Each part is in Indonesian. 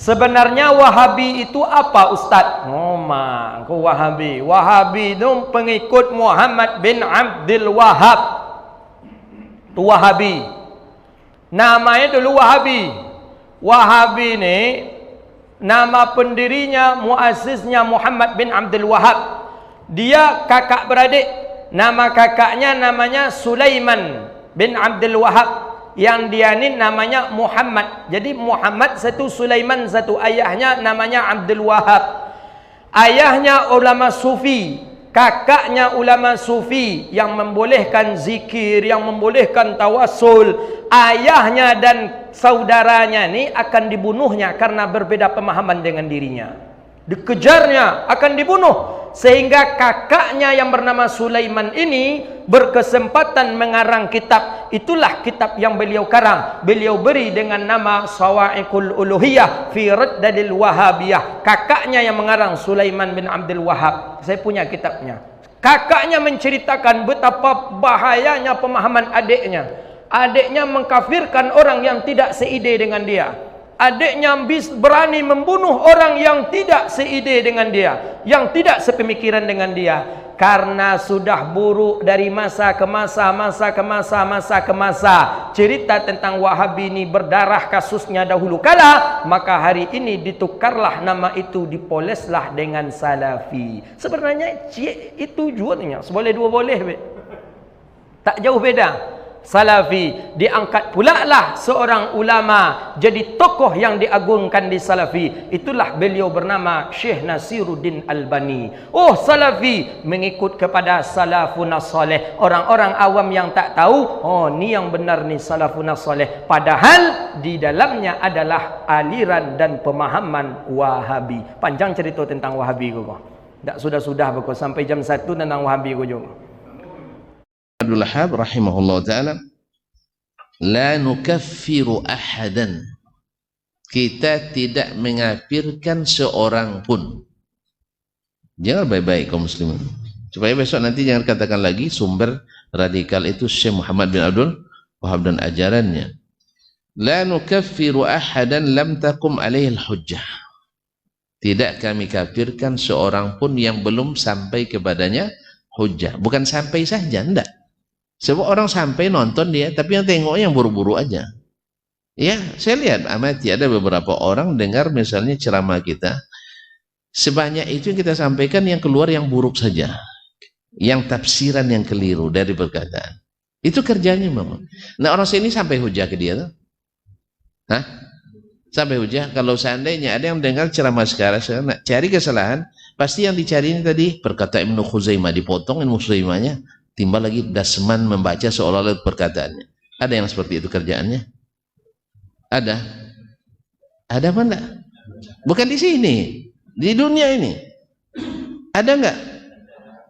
Sebenarnya Wahabi itu apa, Ustaz? Oh, mak, aku Wahabi. Wahabi itu pengikut Muhammad bin Abdul Wahab. Itu Wahabi. Namanya dulu Wahabi. Wahabi ni nama pendirinya, muasisnya Muhammad bin Abdul Wahab. Dia kakak beradik. Nama kakaknya namanya Sulaiman bin Abdul Wahab. Yang dia ni namanya Muhammad. Jadi Muhammad satu, Sulaiman satu. Ayahnya namanya Abdul Wahab. Ayahnya ulama sufi, kakaknya ulama sufi yang membolehkan zikir, yang membolehkan tawasul. Ayahnya dan saudaranya ni akan dibunuhnya karena berbeda pemahaman dengan dirinya. Dikejarnya, akan dibunuh. Sehingga kakaknya yang bernama Sulaiman ini berkesempatan mengarang kitab. Itulah kitab yang beliau karang. Beliau beri dengan nama Sawa'iqul Uluhiyah fi Raddadil Wahabiyah. Kakaknya yang mengarang, Sulaiman bin Abdul Wahab. Saya punya kitabnya. Kakaknya menceritakan betapa bahayanya pemahaman adiknya. Adiknya mengkafirkan orang yang tidak seide dengan dia. Adiknya berani membunuh orang yang tidak seide dengan dia, yang tidak sepemikiran dengan dia, karena sudah buruk dari masa ke masa, masa ke masa, masa ke masa. Cerita tentang Wahabi ini berdarah kasusnya dahulu kala, maka hari ini ditukarlah nama itu, dipoleslah dengan Salafi. Sebenarnya itu jualnya, seboleh dua boleh, tak jauh beda. Salafi diangkat pula lah seorang ulama jadi tokoh yang diagungkan di Salafi. Itulah beliau bernama Syekh Nasiruddin Albani. Oh, Salafi mengikut kepada salafun salih. Orang-orang awam yang tak tahu, oh ni yang benar ni salafun salih, padahal di dalamnya adalah aliran dan pemahaman Wahabi. Panjang cerita tentang Wahabi kau. Tak sudah-sudah kau sampai jam 1 tentang Wahabi kau juga. Abdul Wahab rahimahullah ta'ala, la nukaffiru ahadan, kita tidak mengafirkan seorang pun. Jangan baik-baik kaum muslimin, supaya besok nanti jangan katakan lagi sumber radikal itu Syekh Muhammad bin Abdul Wahab dan ajarannya. La nukaffiru ahadan lam takum alaihi al-hujjah, tidak kami kafirkan seorang pun yang belum sampai kepadanya hujjah. Bukan sampai saja, enggak. Sebab orang sampai nonton dia, tapi yang tengok yang buru-buru aja. Ya, saya lihat amati ada beberapa orang dengar misalnya ceramah kita, sebanyak itu yang kita sampaikan yang keluar yang buruk saja, yang tafsiran yang keliru dari perkataan. Itu kerjanya memang. Nah, orang sini sampai hujah ke dia tuh. Hah? Sampai hujah. Kalau seandainya ada yang dengar ceramah sekarang cari kesalahan, pasti yang dicari ini tadi perkataan Ibnu Khuzaimah, dipotong Ibnu Khuzaimahnya, timbal lagi dasman membaca seolah-olah perkataannya. Ada yang seperti itu kerjaannya? Ada? Ada apa enggak? Bukan di sini, di dunia ini. Ada enggak?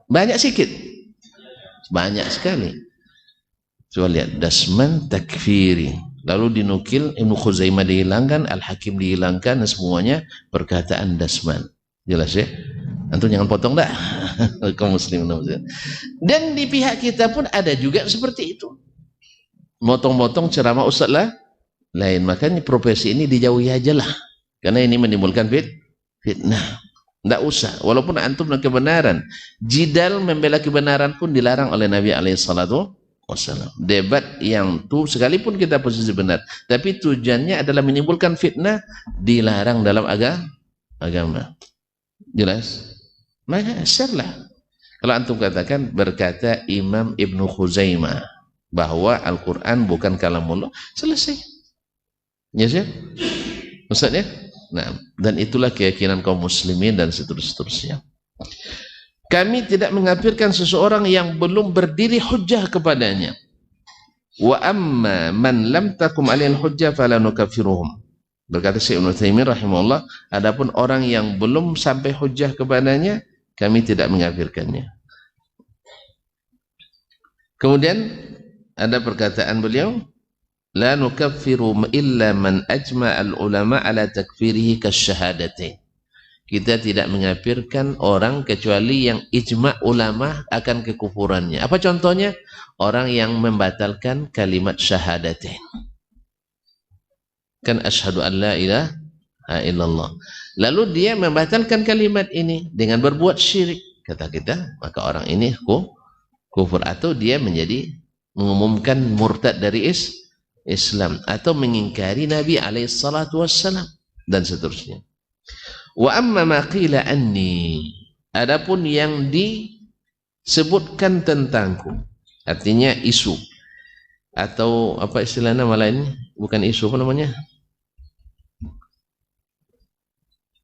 Banyak sikit? Banyak sekali. Coba lihat, dasman takfiri. Lalu dinukil, Ibnu Khuzaimah dihilangkan, Al-Hakim dihilangkan, dan semuanya perkataan dasman. Jelas ya? Antum jangan potong dah. Kaum muslim. Dan di pihak kita pun ada juga seperti itu. Motong-motong ceramah ustaz lah lain. Makanya profesi ini dijauhi aja lah. Karena ini menimbulkan fitnah. Tidak usah. Walaupun antum dengan kebenaran. Jidal membela kebenaran pun dilarang oleh Nabi SAW. Debat yang tuh sekalipun kita posisi benar, tapi tujuannya adalah menimbulkan fitnah, dilarang dalam agama. Jelas? Maka syarlah. Kalau antum katakan berkata Imam Ibnu Khuzaimah bahwa Al-Quran bukan kalamullah, selesai. Ya sih? Ustaz ya? Nah, dan itulah keyakinan kaum muslimin dan seterusnya. Kami tidak mengkafirkan seseorang yang belum berdiri hujjah kepadanya. Wa amma man lam takum alaihi hujjah fala nukaffiruhum. Berkata Syekh Ibnu Taimiyah rahimahullah, adapun orang yang belum sampai hujjah kepadanya, kami tidak mengkafirkannya. Kemudian ada perkataan beliau, la nukaffiru illa man ajma' al-ulama ala takfirihi kasyahadatain. Kita tidak mengkafirkan orang kecuali yang ijma' ulama akan kekufurannya. Apa contohnya? Orang yang membatalkan kalimat syahadatain. Kan asyhadu an la ilaha illallah. Lalu dia membatalkan kalimat ini dengan berbuat syirik. Kata kita, maka orang ini kufur, atau dia menjadi mengumumkan murtad dari Islam, atau mengingkari Nabi alaihissalatu wassalam, dan seterusnya. Wa amma ma qila anni, adapun yang disebutkan tentangku, artinya isu, atau apa istilah nama lainnya, bukan isu, apa namanya,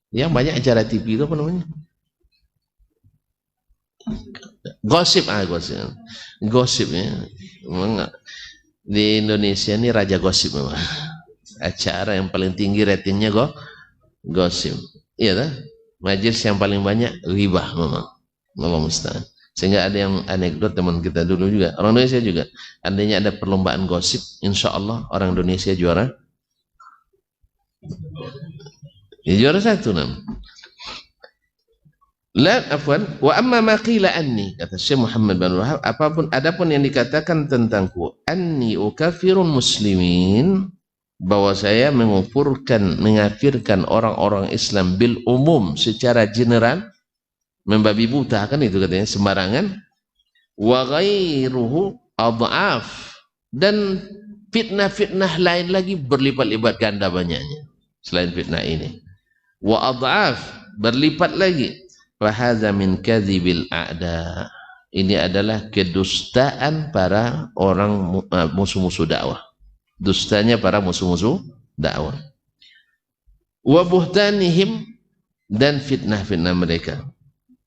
yang banyak acara TV itu apa namanya, gosip. Gosip ya. Memang di Indonesia ini raja gosip memang. Acara yang paling tinggi ratingnya gosip. Iya kan? Majelis yang paling banyak ghibah memang. Memang mustahil. Sehingga ada yang anekdot teman kita dulu juga, orang Indonesia juga. Andainya ada perlombaan gosip, insya Allah orang Indonesia juara. Ya, juara 1 nam. La afwan, wa amma ma qila anni, kata Syekh Muhammad bin Wahab, adapun yang dikatakan tentangku, anni ukafirun muslimin, bahwa saya mengafirkan orang-orang Islam bil umum, secara general, membabi buta, kan itu katanya, sembarangan. Wa ghairuhu adhaf, dan fitnah-fitnah lain lagi berlipat-lipat ganda banyaknya selain fitnah ini. Wa adhaf, berlipat lagi. Fahaza min kadhibil a'da, ini adalah kedustaan para orang musuh-musuh dakwah, dustanya para musuh-musuh dakwah. Wa buhtanihim, dan fitnah-fitnah mereka,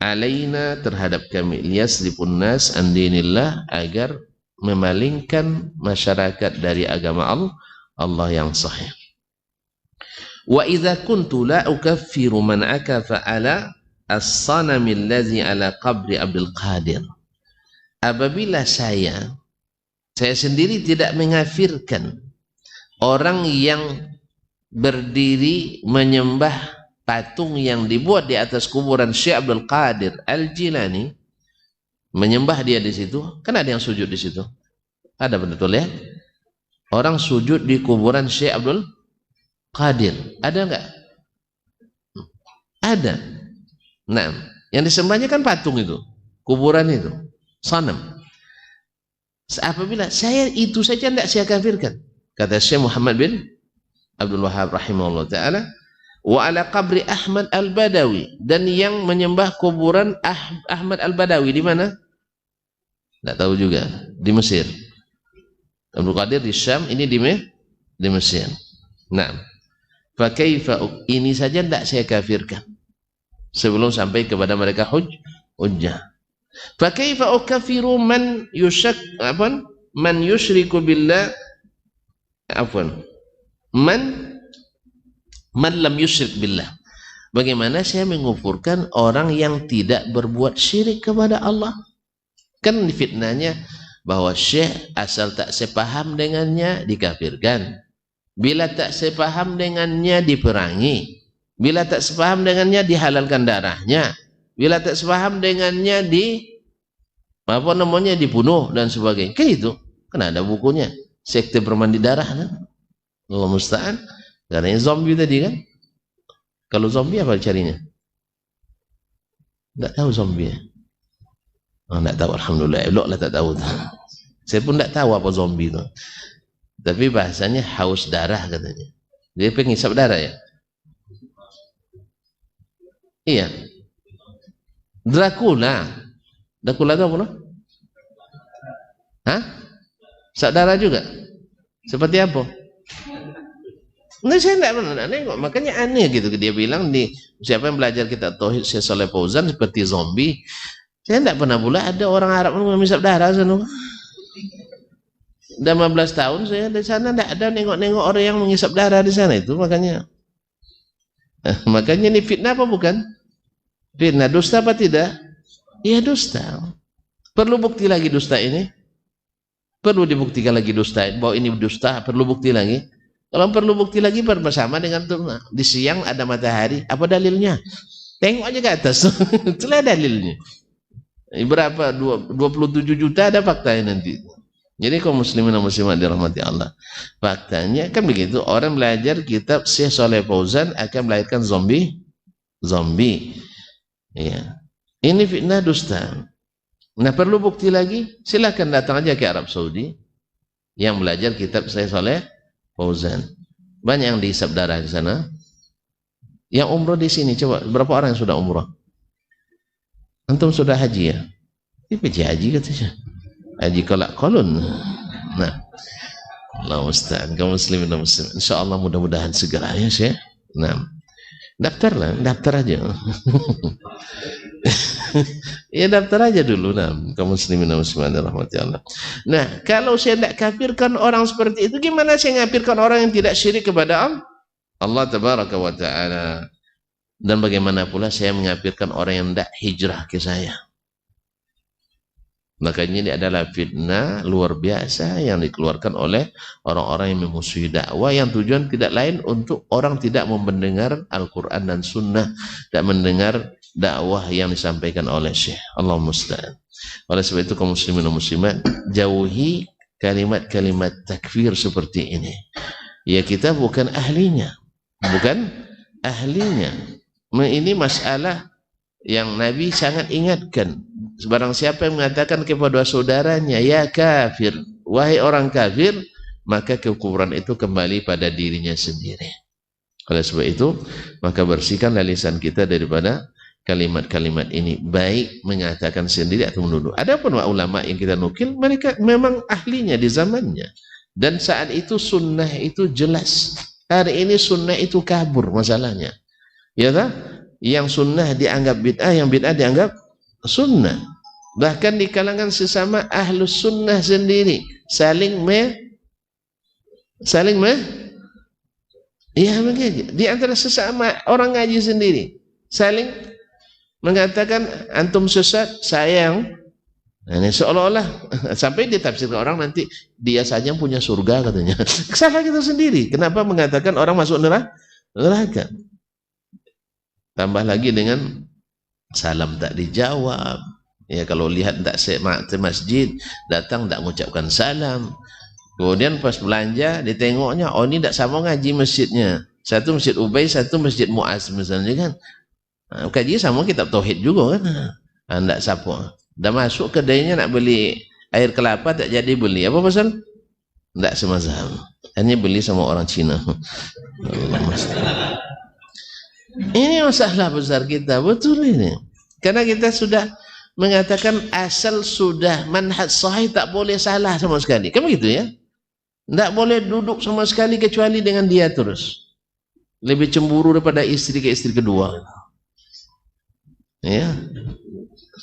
alaina, terhadap kami, liyasrifun nas an dinillah, agar memalingkan masyarakat dari agama Allah yang sahih. Wa idza kuntu la ukaffiru man akafa ala as-sanami allazi ala qabri Abdul Qadir, apabila saya sendiri tidak mengafirkan orang yang berdiri menyembah patung yang dibuat di atas kuburan Syekh Abdul Qadir Al-Jilani, menyembah dia di situ, kan ada yang sujud di situ, ada betul ya, orang sujud di kuburan Syekh Abdul Qadir, ada enggak? Ada. Nah, yang disembahnya kan patung itu, kuburan itu, sanam. Apabila saya itu saja tidak saya kafirkan, kata Syekh Muhammad bin Abdul Wahab rahimahullah ta'ala, wa ala qabri Ahmad Al-Badawi, dan yang menyembah kuburan Ahmad Al-Badawi di mana? Tidak tahu juga, di Mesir. Abdul Qadir di Syam, ini di Mesir. Nah, fa kaifa, ini saja tidak saya kafirkan sebelum sampai kepada mereka hujjah. Fa kaifa ukaffiru man yusyriku billah, man lam yusyrik billah, bagaimana saya mengufurkan orang yang tidak berbuat syirik kepada Allah? Kan fitnahnya bahwa syekh asal tak sepaham dengannya dikafirkan, bila tak sepaham dengannya diperangi, bila tak sepaham dengannya dihalalkan darahnya, bila tak sepaham dengannya dibunuh dan sebagainya. Kan itu, kan ada bukunya, sekte bermandi darah kan? Allah musta'an. Karena zombie tadi kan. Kalau zombie apa carinya? Tidak tahu zombie. Tidak tahu, alhamdulillah. Eloklah tak tahu. Saya pun tidak tahu apa zombie itu. Tapi bahasanya haus darah katanya. Dia pengisap darah ya. Iya. Dracula itu apa? Hah? Saudara juga? Seperti apa? Nah, saya tidak pernah nengok, makanya aneh gitu. Dia bilang siapa yang belajar kitab tauhid Syekh Shalih Fauzan seperti zombie. Saya tidak pernah pula ada orang Arab mengisap darah sana. Udah 15 tahun saya di sana, tidak ada nengok-nengok orang yang mengisap darah di sana itu, makanya. Makanya ini fitnah apa bukan? Fitnah, dusta apa tidak? Iya dusta. Perlu bukti lagi dusta ini? Perlu dibuktikan lagi dusta bahwa ini dusta, perlu bukti lagi. Kalau perlu bukti lagi bersama dengan di siang ada matahari, apa dalilnya? Tengok aja ke atas. Itulah dalilnya. Berapa? 27 juta ada faktanya nanti. Jadi kaum muslimin dan muslimat dirahmati Allah, faktanya kan begitu. Orang belajar kitab Syekh Shalih Fauzan akan melahirkan zombie. Ya. Ini fitnah dusta. Nah, perlu bukti lagi? Silakan datang aja ke Arab Saudi yang belajar kitab Syekh Shalih Fauzan. Banyak yang dihisap darah di sana. Yang umroh di sini, coba berapa orang yang sudah umroh? Antum sudah haji ya? Ini pergi haji katanya. Haji kolak kolun. Nah, Allah musta'an. Kaum muslimin dan muslimin, insyaallah mudah-mudahan segera ya Syekh. Nah, daftar aja. Ya daftar aja dulu. Nah, kaum muslimin dan muslimat rahmati Allah. Nah, kalau saya tidak kafirkan orang seperti itu, gimana saya ngafirkan orang yang tidak syirik kepada Allah tabaraka wa ta'ala? Dan bagaimana pula saya mengafirkan orang yang tidak hijrah ke saya? Makanya ini adalah fitnah luar biasa yang dikeluarkan oleh orang-orang yang memusuhi dakwah, yang tujuan tidak lain untuk orang tidak mendengar Al-Quran dan Sunnah, tidak mendengar dakwah yang disampaikan oleh Syekh. Allah musta'an. Oleh sebab itu kaum muslimin dan muslimat, jauhi kalimat-kalimat takfir seperti ini. Ya, kita bukan ahlinya. Ini masalah yang Nabi sangat ingatkan. Barang siapa yang mengatakan kepada saudaranya, ya kafir, wahai orang kafir, maka kekufuran itu kembali pada dirinya sendiri. Oleh sebab itu, maka bersihkanlah lisan kita daripada kalimat-kalimat ini, baik mengatakan sendiri atau menuduh. Adapun ulama yang kita nukil, mereka memang ahlinya di zamannya. Dan saat itu sunnah itu jelas. Hari ini sunnah itu kabur masalahnya. Ya tak? Yang sunnah dianggap bid'ah, yang bid'ah dianggap sunnah. Bahkan di kalangan sesama ahlus sunnah sendiri saling ya begitu. Di antara sesama orang ngaji sendiri saling mengatakan antum sesat, sayang. Nah, ini seolah-olah sampai ditafsirkan orang nanti dia saja punya surga katanya. Salah kita sendiri. Kenapa mengatakan orang masuk neraka? Tambah lagi dengan salam tak dijawab. Ya, kalau lihat tak ke masjid, datang tak mengucapkan salam. Kemudian pas belanja ditengoknya, oh ini tak sama ngaji masjidnya. Satu masjid Ubay, satu masjid Muaz misalnya kan. Nah, kaji sama kitab tauhid juga kan. Tak siapa. Dah masuk kedainya nak beli air kelapa tak jadi beli. Apa pasal? Tak semazhab. Hanya beli sama orang Cina. Ini masalah besar kita, betul ini. Karena kita sudah mengatakan asal sudah manhaj sahih tak boleh salah sama sekali. Kan begitu ya? Tak boleh duduk sama sekali kecuali dengan dia terus. Lebih cemburu daripada istri ke istri kedua. Ya.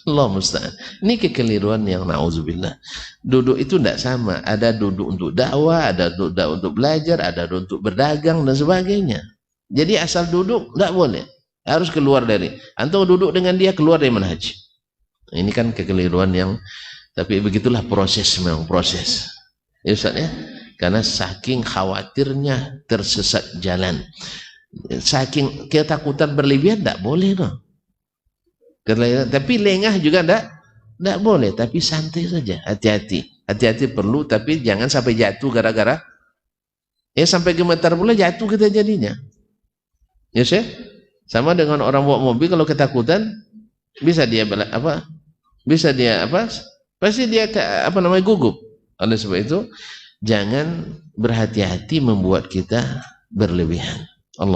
Allah musta'an. Ini kekeliruan yang na'udzubillah. Duduk itu tidak sama. Ada duduk untuk dakwah, ada duduk untuk belajar, ada duduk untuk berdagang dan sebagainya. Jadi asal duduk tidak boleh. Harus keluar dari. Antum duduk dengan dia keluar dari manhaj. Ini kan kekeliruan yang, tapi begitulah proses, memang proses. Ya Ustaz ya. Karena saking khawatirnya tersesat jalan. Saking ketakutan berlebihan tidak boleh no. Tapi lengah juga tidak boleh, tapi santai saja, hati-hati perlu, tapi jangan sampai jatuh gara-gara sampai gemetar pula jatuh kita jadinya. Ya sih, sama dengan orang bawa mobil kalau ketakutan bisa dia pasti dia gugup. Oleh sebab itu jangan berhati-hati membuat kita berlebihan. Allah